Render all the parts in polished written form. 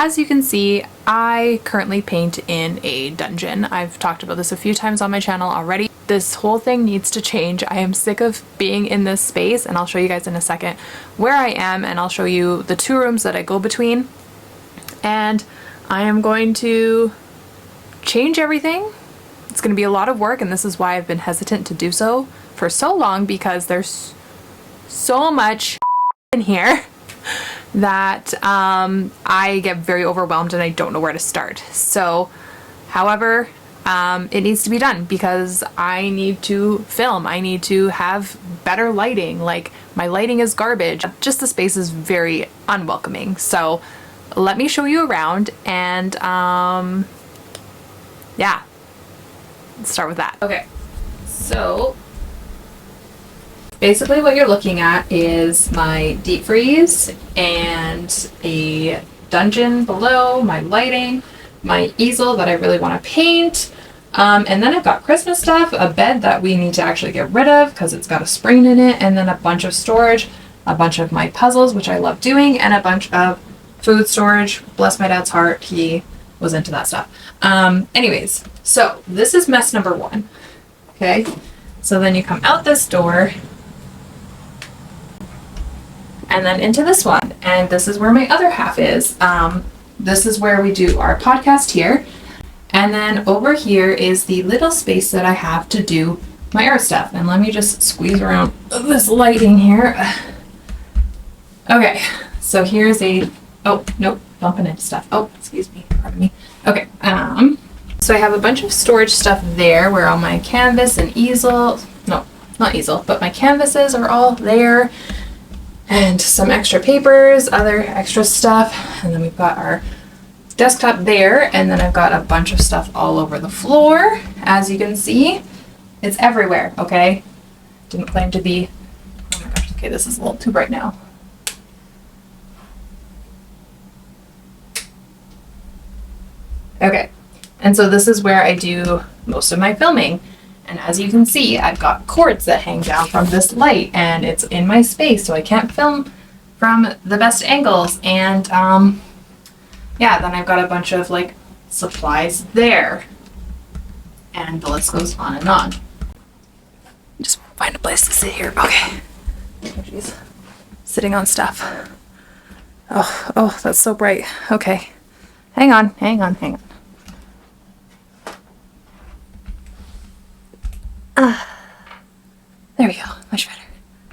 as you can see, I currently paint in a dungeon. I've talked about this a few times on my channel already. This whole thing needs to change. I am sick of being in this space, and I'll show you guys in a second where I am, and I'll show you the two rooms that I go between. And I am going to change everything. It's going to be a lot of work, and this is why I've been hesitant to do so for so long, because there's so much in here that I get very overwhelmed and I don't know where to start. So, however, it needs to be done because I need to film. I need to have better lighting. Like, my lighting is garbage. Just the space is very unwelcoming. So let me show you around, and yeah, let's start with that. Okay, so basically what you're looking at is my deep freeze and a dungeon below, my lighting, my easel that I really want to paint, and then I've got Christmas stuff, a bed that we need to actually get rid of because it's got a spring in it, and then a bunch of storage, a bunch of my puzzles, which I love doing, and a bunch of food storage. Bless my dad's heart, he was into that stuff. Anyways, so this is mess number one. Okay, so then you come out this door and then into this one, and this is where my other half is. This is where we do our podcast here, and then over here is the little space that I have to do my art stuff. And let me just squeeze around this lighting here. Okay, so here's a, oh nope, bumping into stuff. Oh, excuse me, pardon me. Okay, so I have a bunch of storage stuff there where all my canvas and easel, no, not easel, but my canvases are all there. And some extra papers, other extra stuff. And then we've got our desktop there. And then I've got a bunch of stuff all over the floor. As you can see, it's everywhere, okay? Didn't plan to be, oh my gosh, okay, this is a little too bright now. Okay, and so this is where I do most of my filming. And as you can see, I've got cords that hang down from this light, and it's in my space, so I can't film from the best angles. And yeah, then I've got a bunch of like supplies there, and the list goes on and on. Just find a place to sit here. Okay. Oh, jeez. Sitting on stuff. Oh, that's so bright. Okay. Hang on. There we go. Much better.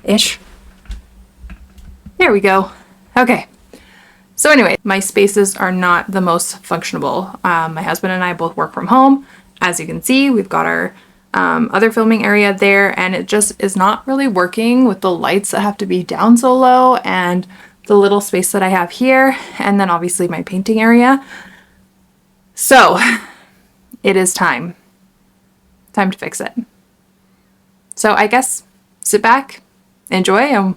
Ish. There we go. Okay. So anyway, my spaces are not the most functional. My husband and I both work from home. As you can see, we've got our other filming area there, and it just is not really working with the lights that have to be down so low and the little space that I have here, and then obviously my painting area. So it is time to fix it. So I guess sit back, enjoy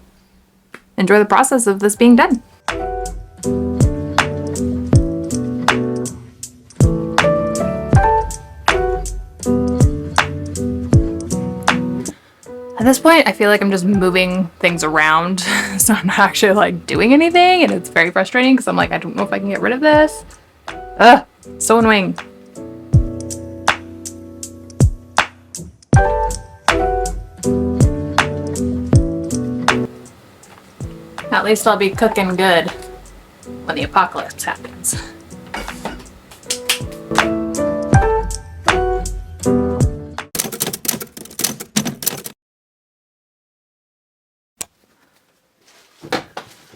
the process of this being done. At this point, I feel like I'm just moving things around, so I'm not actually like doing anything, and it's very frustrating because I'm like, I don't know if I can get rid of this. Ugh, so annoying. At least I'll be cooking good when the apocalypse happens.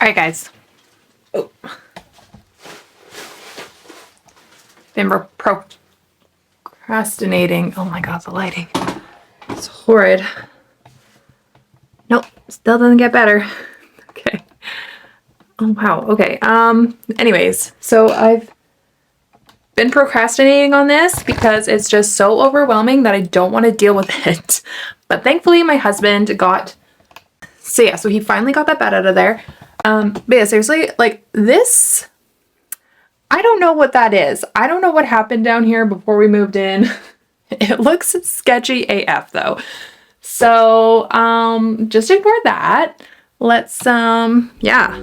Alright guys. Oh. Been procrastinating. Oh my god, the lighting. It's horrid. Nope, still doesn't get better. Okay. Oh wow, okay. Anyways, so I've been procrastinating on this because it's just so overwhelming that I don't want to deal with it. But thankfully my husband got, so he finally got that bed out of there. But yeah, seriously, like this, I don't know what that is. I don't know what happened down here before we moved in. It looks sketchy AF though. So, just ignore that. Let's, yeah.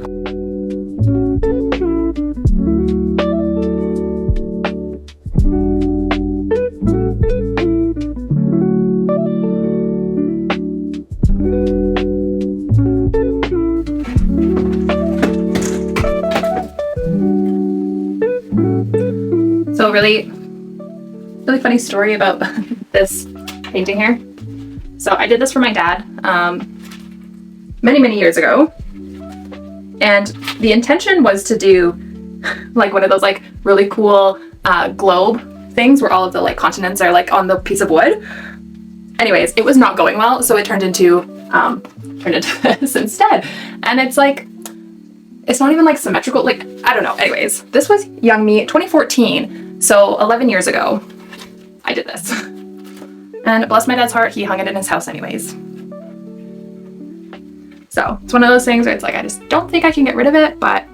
So really funny story about this painting here. So I did this for my dad many years ago, and the intention was to do like one of those like really cool globe things where all of the like continents are like on the piece of wood. Anyways, it was not going well, so it turned into this instead. And it's like, it's not even like symmetrical, like, I don't know. Anyways, this was young me, 2014, so 11 years ago, I did this. And bless my dad's heart, he hung it in his house anyways. So it's one of those things where it's like, I just don't think I can get rid of it, but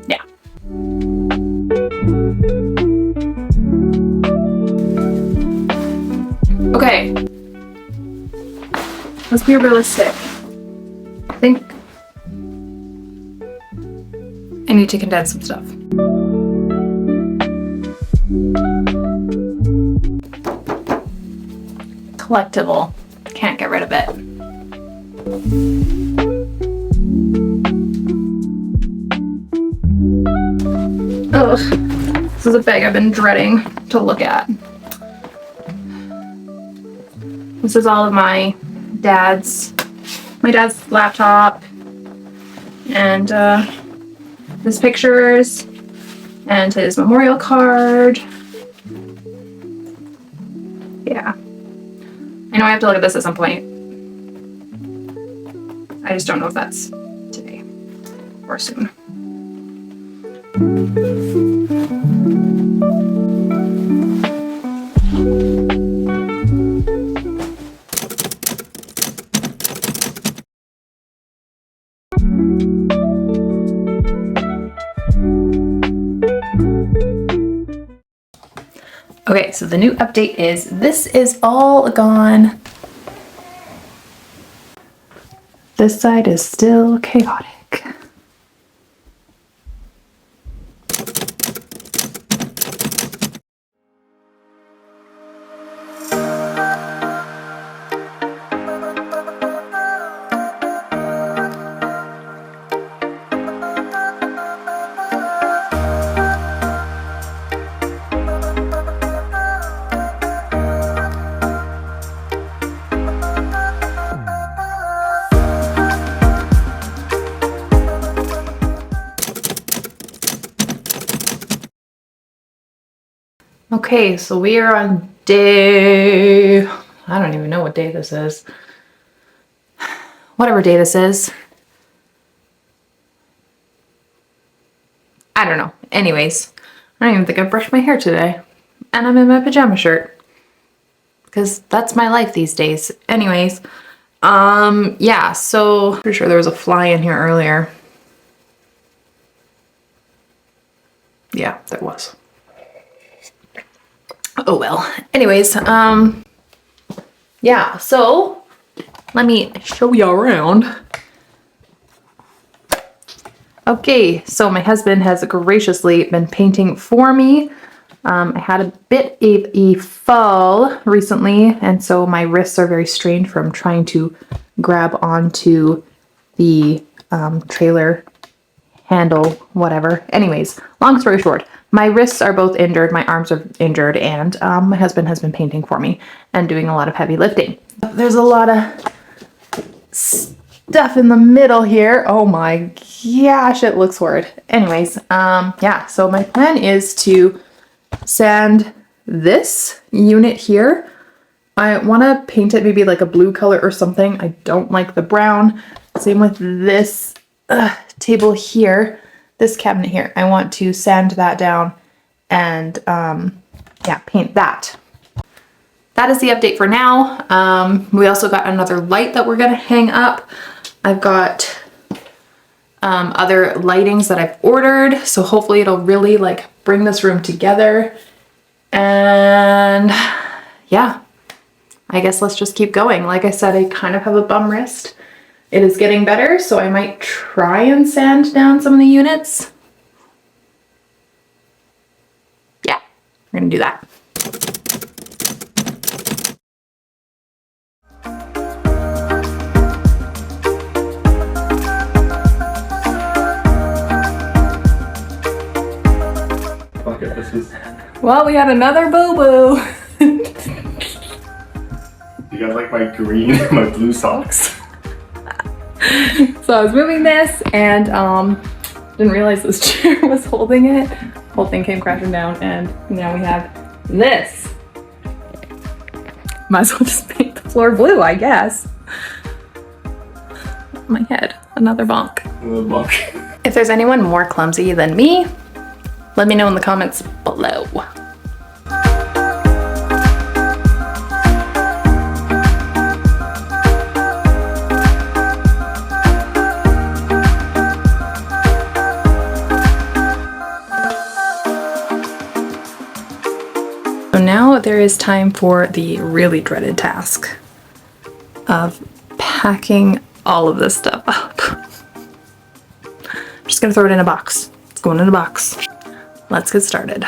yeah. Okay, let's be realistic. I think I need to condense some stuff. Collectible, can't get rid of it. Ugh, this is a bag I've been dreading to look at. This is all of my dad's laptop, and his pictures, and his memorial card. Yeah. I know I have to look at this at some point. I just don't know if that's today or soon. Okay, so the new update is this is all gone. This side is still chaotic. Okay, so we are on day, I don't even know what day this is. Whatever day this is. I don't know. Anyways, I don't even think I brushed my hair today. And I'm in my pajama shirt. Because that's my life these days. Anyways, yeah, so pretty sure there was a fly in here earlier. Yeah, there was. Oh well. Anyways, yeah, so let me show you around. Okay, so my husband has graciously been painting for me. I had a bit of a fall recently, and so my wrists are very strained from trying to grab onto the trailer handle, whatever. Anyways, long story short, my wrists are both injured, my arms are injured, and my husband has been painting for me and doing a lot of heavy lifting. There's a lot of stuff in the middle here. Oh my gosh, it looks horrid. Anyways, yeah, so my plan is to sand this unit here. I want to paint it maybe like a blue color or something. I don't like the brown. Same with this table here, this cabinet here. I want to sand that down and yeah, paint that. That is the update for now. We also got another light that we're gonna hang up. I've got other lightings that I've ordered, so hopefully it'll really like bring this room together. And yeah, I guess let's just keep going. Like I said, I kind of have a bum wrist. It is getting better, so I might try and sand down some of the units. Yeah, we're gonna do that. look at this. Well, we had another boo-boo. You got like my green, my blue socks. So I was moving this and didn't realize this chair was holding it. Whole thing came crashing down and now we have this. Might as well just paint the floor blue, I guess. My head, another bonk. Another bonk. If there's anyone more clumsy than me, let me know in the comments below. So now there is time for the really dreaded task of packing all of this stuff up. I'm just gonna throw it in a box. It's going in a box. Let's get started.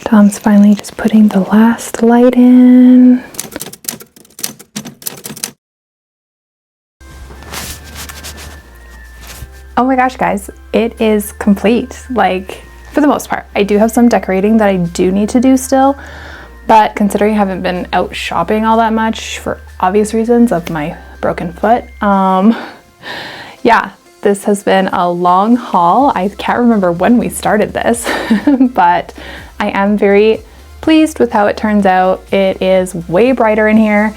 Tom's finally just putting the last light in. Oh my gosh, guys, it is complete. Like, for the most part. I do have some decorating that I do need to do still, but considering I haven't been out shopping all that much for obvious reasons of my broken foot, yeah, this has been a long haul. I can't remember when we started this, but I am very pleased with how it turns out. It is way brighter in here,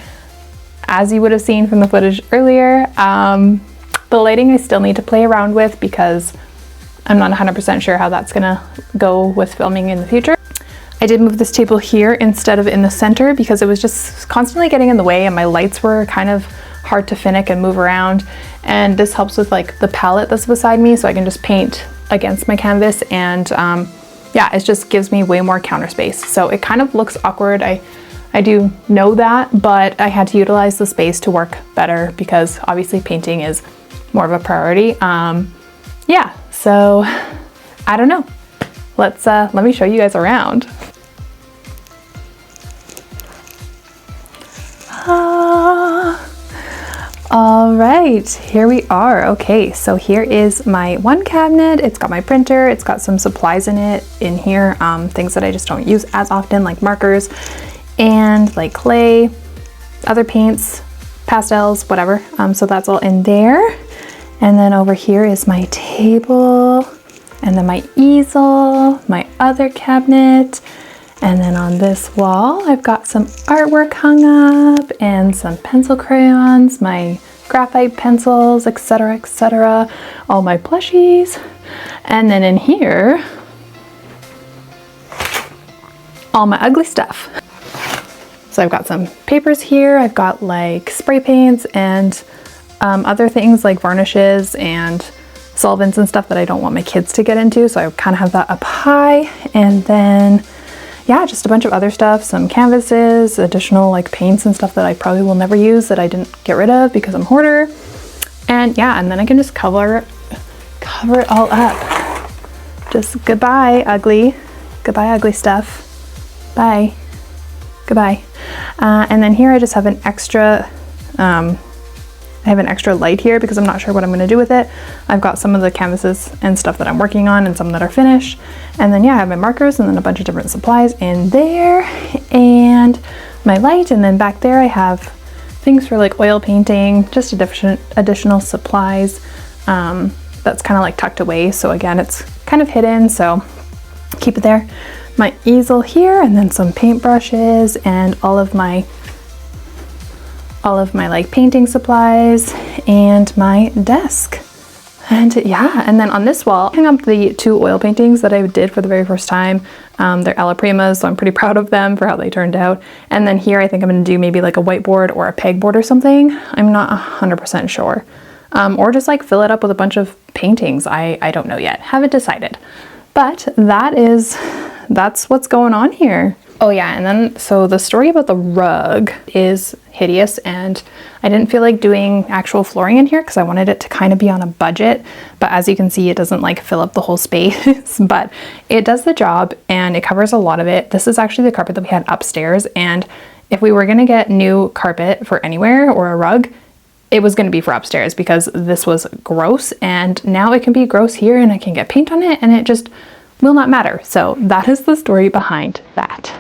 as you would have seen from the footage earlier. The lighting I still need to play around with because I'm not 100% sure how that's gonna go with filming in the future. I did move this table here instead of in the center because it was just constantly getting in the way and my lights were kind of hard to finick and move around. And this helps with like the palette that's beside me so I can just paint against my canvas and yeah, it just gives me way more counter space. So it kind of looks awkward. I do know that, but I had to utilize the space to work better because obviously painting is more of a priority. Yeah, so I don't know. Let me show you guys around. All right, here we are. Okay, so here is my one cabinet. It's got my printer, it's got some supplies in it in here, things that I just don't use as often, like markers and like clay, other paints, pastels, whatever. So that's all in there. And then over here is my table, and then my easel, my other cabinet. And then on this wall, I've got some artwork hung up and some pencil crayons, my graphite pencils, etc., all my plushies. And then in here, all my ugly stuff. So I've got some papers here. I've got like spray paints and other things like varnishes and solvents and stuff that I don't want my kids to get into. So I kind of have that up high. And then yeah, just a bunch of other stuff, some canvases, additional like paints and stuff that I probably will never use that I didn't get rid of because I'm a hoarder. And yeah, and then I can just cover it all up. Just goodbye, ugly. Goodbye, ugly stuff. Bye. Goodbye. And then here I just have an extra, I have an extra light here because I'm not sure what I'm going to do with it. I've got some of the canvases and stuff that I'm working on and some that are finished. And then yeah, I have my markers and then a bunch of different supplies in there and my light. And then back there I have things for like oil painting, just additional supplies. That's kind of like tucked away. So again, it's kind of hidden, so keep it there. my easel here, and then some paintbrushes and all of my like painting supplies and my desk. And yeah, and then on this wall, I hung up the 2 oil paintings that I did for the very first time. They're alla primas, so I'm pretty proud of them for how they turned out. And then here I think I'm gonna do maybe like a whiteboard or a pegboard or something. I'm not 100% sure. Or just like fill it up with a bunch of paintings. I don't know yet, haven't decided. But that's what's going on here. Oh yeah, and then so the story about the rug is hideous, and I didn't feel like doing actual flooring in here because I wanted it to kind of be on a budget. But as you can see, it doesn't like fill up the whole space, but it does the job and it covers a lot of it. This is actually the carpet that we had upstairs, and if we were gonna get new carpet for anywhere or a rug, it was gonna be for upstairs because this was gross, and now it can be gross here and I can get paint on it and it just will not matter. So that is the story behind that.